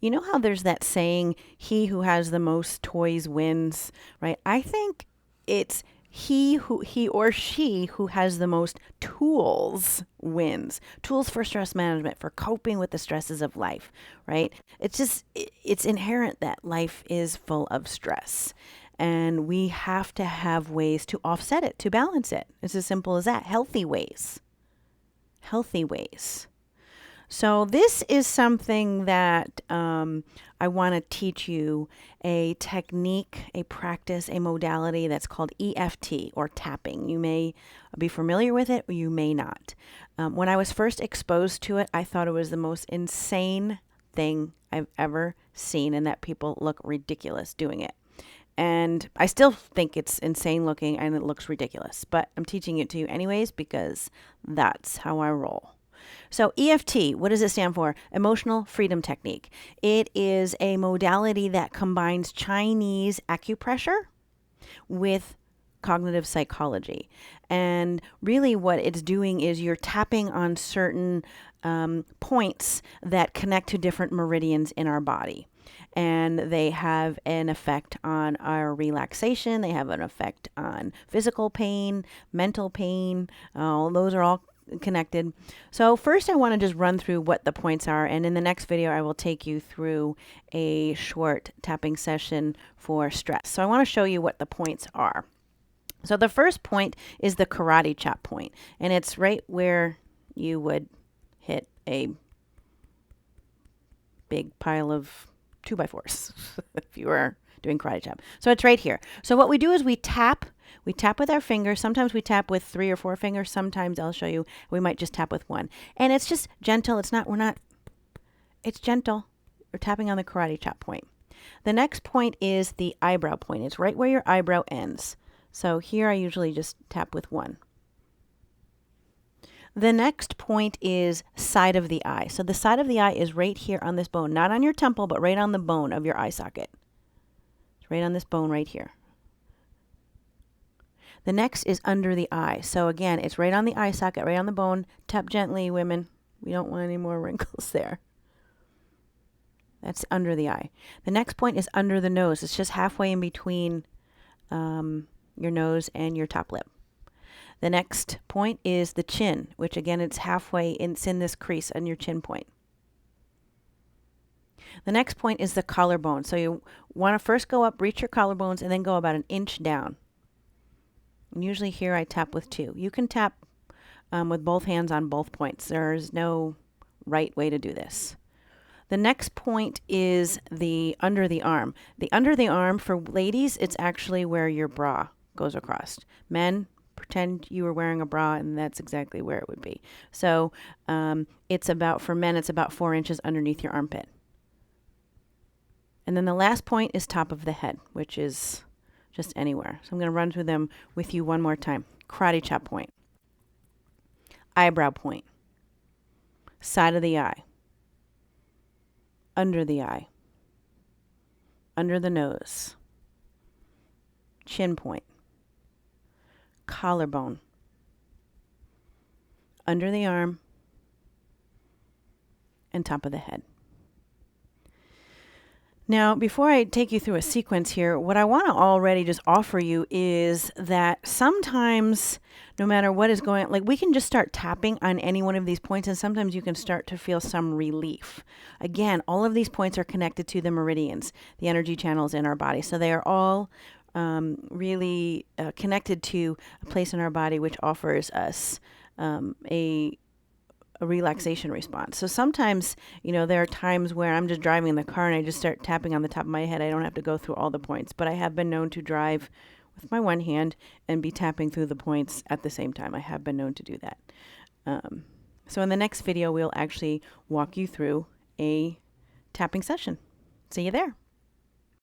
You know how there's that saying, he who has the most toys wins, right? I think it's he or she who has the most tools wins. Tools for stress management, for coping with the stresses of life, right? It's inherent that life is full of stress. And we have to have ways to offset it, to balance it. It's as simple as that. Healthy ways. Healthy ways. So this is something that I want to teach you, a technique, a practice, a modality that's called EFT, or tapping. You may be familiar with it or you may not. When I was first exposed to it, I thought it was the most insane thing I've ever seen, and that people look ridiculous doing it. And I still think it's insane looking and it looks ridiculous, but I'm teaching it to you anyways because that's how I roll. So EFT, what does it stand for? Emotional Freedom Technique. It is a modality that combines Chinese acupressure with cognitive psychology. And really what it's doing is you're tapping on certain points that connect to different meridians in our body. And they have an effect on our relaxation. They have an effect on physical pain, mental pain. Those are all connected. So first I want to just run through what the points are, and in the next video I will take you through a short tapping session for stress. So I want to show you what the points are. So the first point is the karate chop point, and it's right where you would hit a big pile of 2x4s if you were doing karate chop. So it's right here. So what we do is we tap with our fingers. Sometimes we tap with 3 or 4 fingers. Sometimes I'll show you, we might just tap with 1. And it's just gentle. It's gentle. We're tapping on the karate chop point. The next point is the eyebrow point. It's right where your eyebrow ends. So here I usually just tap with 1. The next point is side of the eye. So the side of the eye is right here on this bone, not on your temple, but right on the bone of your eye socket. It's right on this bone right here. The next is under the eye. So again, it's right on the eye socket, right on the bone. Tap gently, women. We don't want any more wrinkles there. That's under the eye. The next point is under the nose. It's just halfway in between your nose and your top lip. The next point is the chin, which again, it's halfway in, it's in this crease on your chin point. The next point is the collarbone. So you want to first go up, reach your collarbones, and then go about an inch down. And usually here I tap with 2. You can tap with both hands on both points. There's no right way to do this. The next point is the under the arm. The under the arm, for ladies, it's actually where your bra goes across. Men, pretend you were wearing a bra, and that's exactly where it would be. So it's about, for men, it's about 4 inches underneath your armpit. And then the last point is top of the head, which is just anywhere. So I'm going to run through them with you one more time. Karate chop point, eyebrow point, side of the eye, under the eye, under the nose, chin point, collarbone, under the arm, and top of the head. Now, before I take you through a sequence here, what I want to already just offer you is that sometimes, no matter what is going on, like we can just start tapping on any one of these points, and sometimes you can start to feel some relief. Again, all of these points are connected to the meridians, the energy channels in our body. So they are all really connected to a place in our body which offers us a relaxation response. So sometimes, there are times where I'm just driving in the car and I just start tapping on the top of my head. I don't have to go through all the points, but I have been known to drive with my one hand and be tapping through the points at the same time. I have been known to do that. So in the next video, we'll actually walk you through a tapping session. See you there.